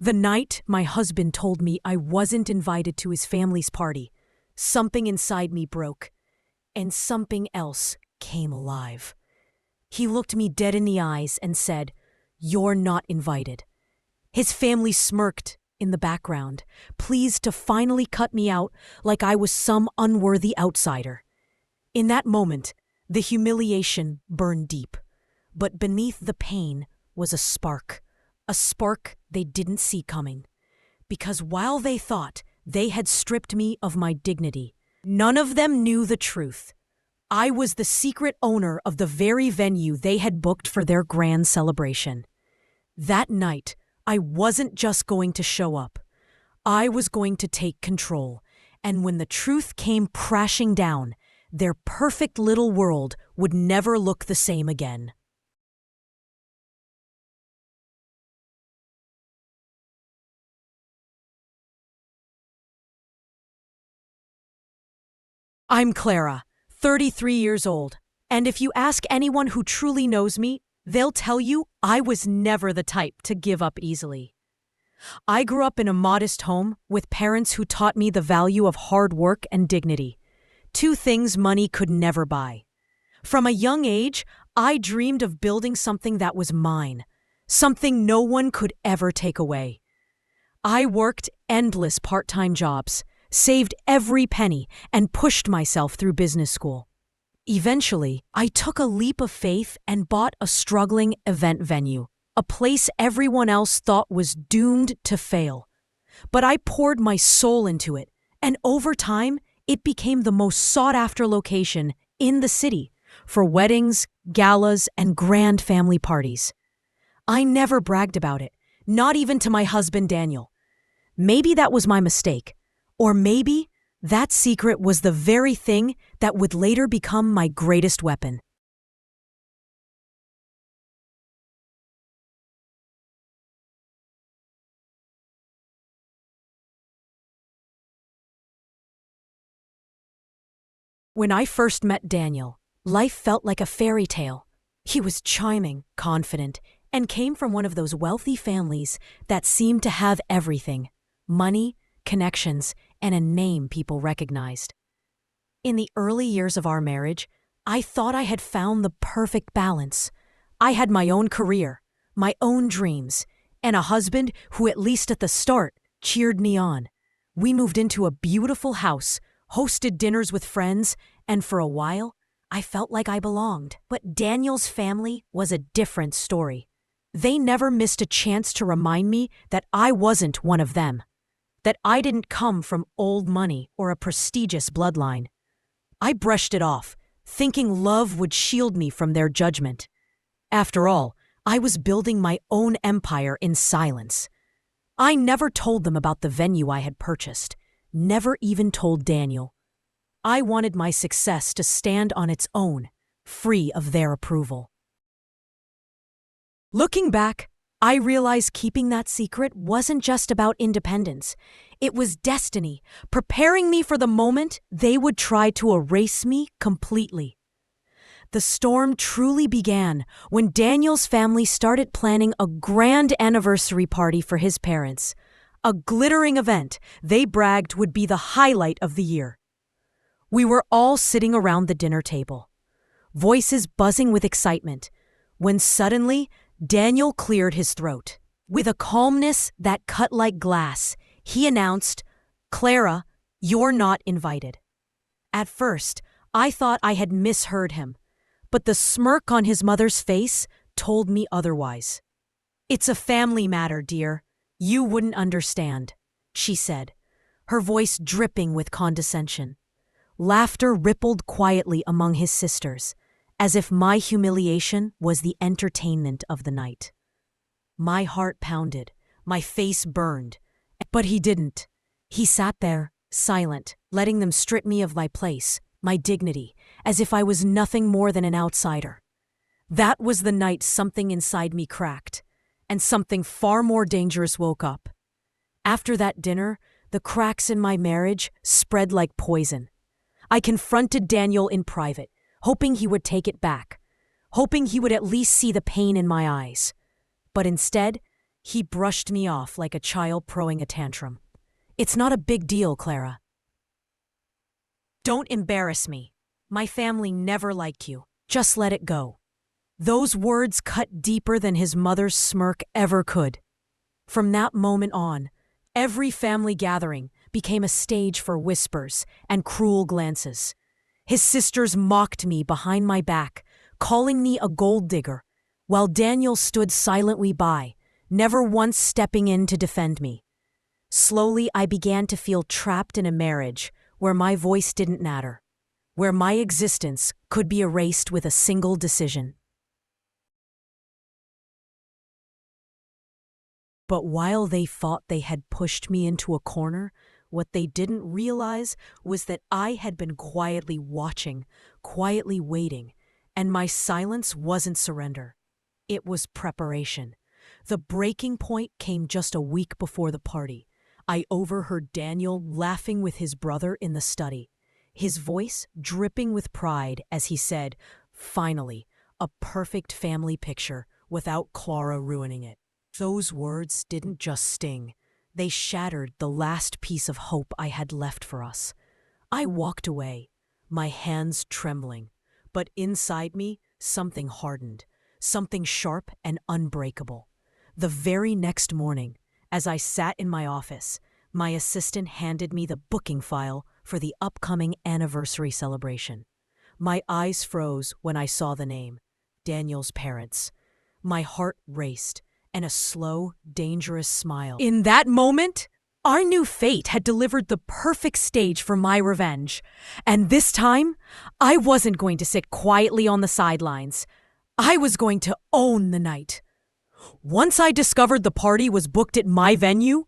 The night my husband told me I wasn't invited to his family's party, something inside me broke, and something else came alive. He looked me dead in the eyes and said, "You're not invited." His family smirked in the background, pleased to finally cut me out like I was some unworthy outsider. In that moment, the humiliation burned deep, but beneath the pain was a spark they didn't see coming. Because while they thought they had stripped me of my dignity, none of them knew the truth. I was the secret owner of the very venue they had booked for their grand celebration. That night, I wasn't just going to show up. I was going to take control, and when the truth came crashing down, their perfect little world would never look the same again. I'm Clara, 33 years old, and if you ask anyone who truly knows me, they'll tell you I was never the type to give up easily. I grew up in a modest home with parents who taught me the value of hard work and dignity, two things money could never buy. From a young age, I dreamed of building something that was mine, something no one could ever take away. I worked endless part-time jobs, saved every penny, and pushed myself through business school. Eventually, I took a leap of faith and bought a struggling event venue, a place everyone else thought was doomed to fail. But I poured my soul into it, and over time, it became the most sought-after location in the city for weddings, galas, and grand family parties. I never bragged about it, not even to my husband Daniel. Maybe that was my mistake. Or maybe that secret was the very thing that would later become my greatest weapon. When I first met Daniel, life felt like a fairy tale. He was charming, confident, and came from one of those wealthy families that seemed to have everything: money, connections, and a name people recognized. In the early years of our marriage, I thought I had found the perfect balance. I had my own career, my own dreams, and a husband who, at least at the start, cheered me on. We moved into a beautiful house, hosted dinners with friends, and for a while, I felt like I belonged. But Daniel's family was a different story. They never missed a chance to remind me that I wasn't one of them, that I didn't come from old money or a prestigious bloodline. I brushed it off, thinking love would shield me from their judgment. After all, I was building my own empire in silence. I never told them about the venue I had purchased, never even told Daniel. I wanted my success to stand on its own, free of their approval. Looking back, I realized keeping that secret wasn't just about independence. It was destiny, preparing me for the moment they would try to erase me completely. The storm truly began when Daniel's family started planning a grand anniversary party for his parents, a glittering event they bragged would be the highlight of the year. We were all sitting around the dinner table, voices buzzing with excitement, when suddenly Daniel cleared his throat. With a calmness that cut like glass, he announced, "Clara, you're not invited." At first, I thought I had misheard him, but the smirk on his mother's face told me otherwise. "It's a family matter, dear. You wouldn't understand," she said, her voice dripping with condescension. Laughter rippled quietly among his sisters, as if my humiliation was the entertainment of the night. My heart pounded, my face burned, but he didn't. He sat there, silent, letting them strip me of my place, my dignity, as if I was nothing more than an outsider. That was the night something inside me cracked, and something far more dangerous woke up. After that dinner, the cracks in my marriage spread like poison. I confronted Daniel in private, hoping he would take it back, hoping he would at least see the pain in my eyes. But instead, He brushed me off like a child throwing a tantrum. "It's not a big deal, Clara. Don't embarrass me. My family never liked you. Just let it go." Those words cut deeper than his mother's smirk ever could. From that moment on, every family gathering became a stage for whispers and cruel glances. His sisters mocked me behind my back, calling me a gold digger, while Daniel stood silently by, never once stepping in to defend me. Slowly, I began to feel trapped in a marriage where my voice didn't matter, where my existence could be erased with a single decision. But while they thought they had pushed me into a corner, what they didn't realize was that I had been quietly watching, quietly waiting, and my silence wasn't surrender. It was preparation. The breaking point came just a week before the party. I overheard Daniel laughing with his brother in the study, his voice dripping with pride as he said, "Finally, a perfect family picture without Clara ruining it." Those words didn't just sting. They shattered the last piece of hope I had left for us. I walked away, my hands trembling, but inside me, something hardened, something sharp and unbreakable. The very next morning, as I sat in my office, my assistant handed me the booking file for the upcoming anniversary celebration. My eyes froze when I saw the name, Daniel's parents. My heart raced, and a slow, dangerous smile. In that moment, our new fate had delivered the perfect stage for my revenge. And this time, I wasn't going to sit quietly on the sidelines. I was going to own the night. Once I discovered the party was booked at my venue,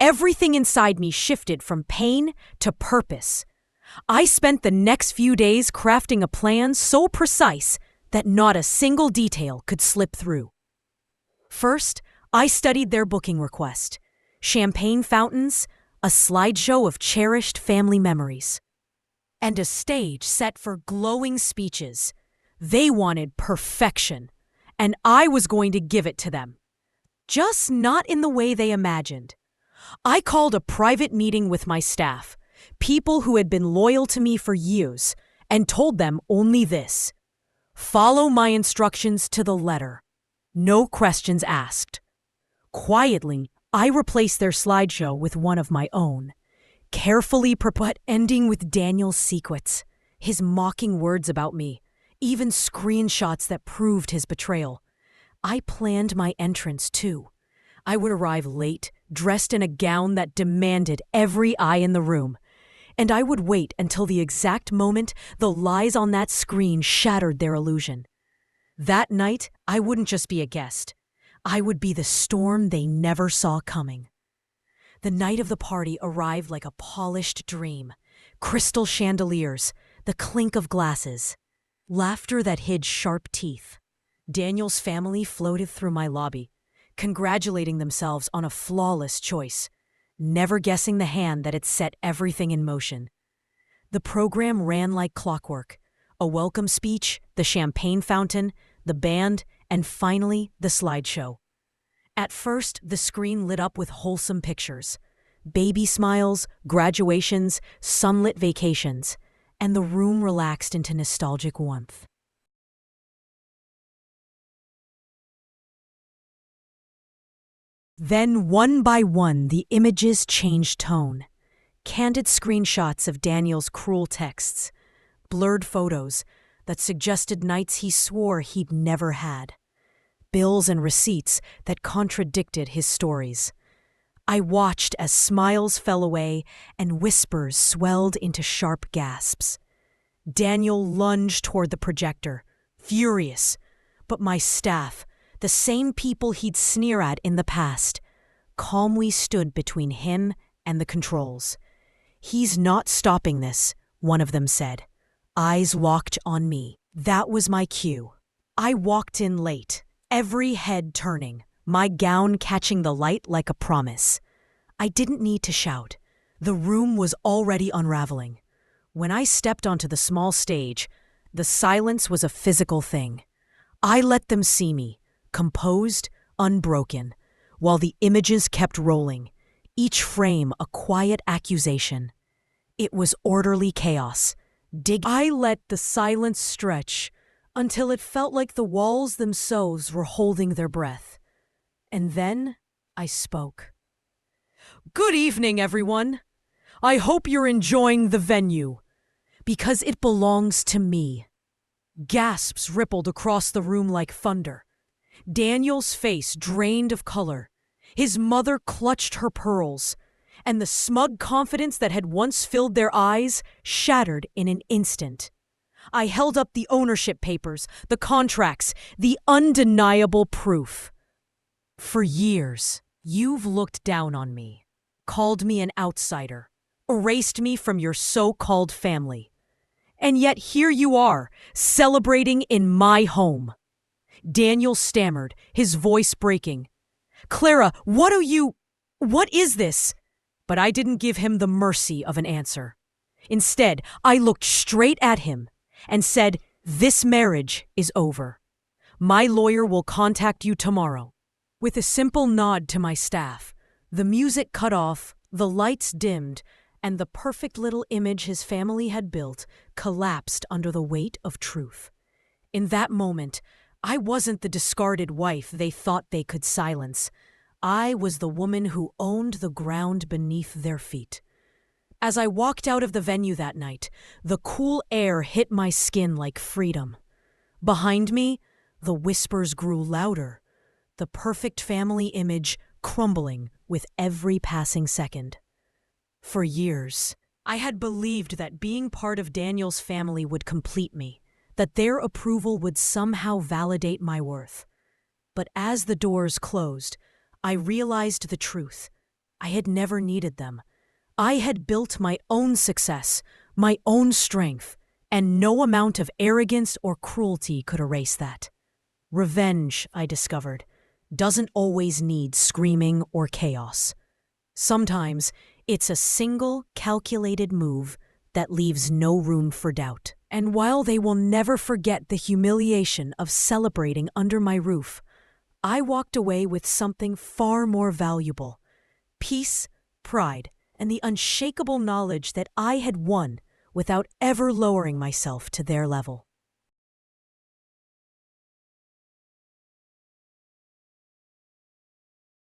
everything inside me shifted from pain to purpose. I spent the next few days crafting a plan so precise that not a single detail could slip through. First, I studied their booking request: champagne fountains, a slideshow of cherished family memories, and a stage set for glowing speeches. They wanted perfection, and I was going to give it to them. Just not in the way they imagined. I called a private meeting with my staff, people who had been loyal to me for years, and told them only this: follow my instructions to the letter. No questions asked. Quietly, I replaced their slideshow with one of my own, carefully but ending with Daniel's secrets, his mocking words about me, even screenshots that proved his betrayal. I planned my entrance too. I would arrive late, dressed in a gown that demanded every eye in the room, and I would wait until the exact moment the lies on that screen shattered their illusion. That night, I wouldn't just be a guest. I would be the storm they never saw coming. The night of the party arrived like a polished dream. Crystal chandeliers, the clink of glasses, laughter that hid sharp teeth. Daniel's family floated through my lobby, congratulating themselves on a flawless choice, never guessing the hand that had set everything in motion. The program ran like clockwork. A welcome speech, the champagne fountain, the band, and finally, the slideshow. At first, the screen lit up with wholesome pictures. Baby smiles, graduations, sunlit vacations, and the room relaxed into nostalgic warmth. Then, one by one, the images changed tone. Candid screenshots of Daniel's cruel texts, blurred photos that suggested nights he swore he'd never had, bills and receipts that contradicted his stories. I watched as smiles fell away and whispers swelled into sharp gasps. Daniel lunged toward the projector, furious, but my staff, the same people he'd sneer at in the past, calmly stood between him and the controls. "He's not stopping this," one of them said. Eyes locked on me. That was my cue. I walked in late, every head turning, my gown catching the light like a promise. I didn't need to shout. The room was already unraveling. When I stepped onto the small stage, the silence was a physical thing. I let them see me, composed, unbroken, while the images kept rolling, each frame a quiet accusation. It was orderly chaos. I let the silence stretch until it felt like the walls themselves were holding their breath. And then I spoke. "Good evening, everyone. I hope you're enjoying the venue, because it belongs to me." Gasps rippled across the room like thunder. Daniel's face drained of color. His mother clutched her pearls, and the smug confidence that had once filled their eyes shattered in an instant. I held up the ownership papers, the contracts, the undeniable proof. "For years, you've looked down on me, called me an outsider, erased me from your so-called family. And yet here you are, celebrating in my home." Daniel stammered, his voice breaking. "Clara, what is this?" But I didn't give him the mercy of an answer. Instead, I looked straight at him and said, "This marriage is over. My lawyer will contact you tomorrow." With a simple nod to my staff, the music cut off, the lights dimmed, and the perfect little image his family had built collapsed under the weight of truth. In that moment, I wasn't the discarded wife they thought they could silence. I was the woman who owned the ground beneath their feet. As I walked out of the venue that night, the cool air hit my skin like freedom. Behind me, the whispers grew louder, the perfect family image crumbling with every passing second. For years, I had believed that being part of Daniel's family would complete me, that their approval would somehow validate my worth. But as the doors closed, I realized the truth. I had never needed them. I had built my own success, my own strength, and no amount of arrogance or cruelty could erase that. Revenge, I discovered, doesn't always need screaming or chaos. Sometimes it's a single, calculated move that leaves no room for doubt. And while they will never forget the humiliation of celebrating under my roof, I walked away with something far more valuable: peace, pride, and the unshakable knowledge that I had won without ever lowering myself to their level.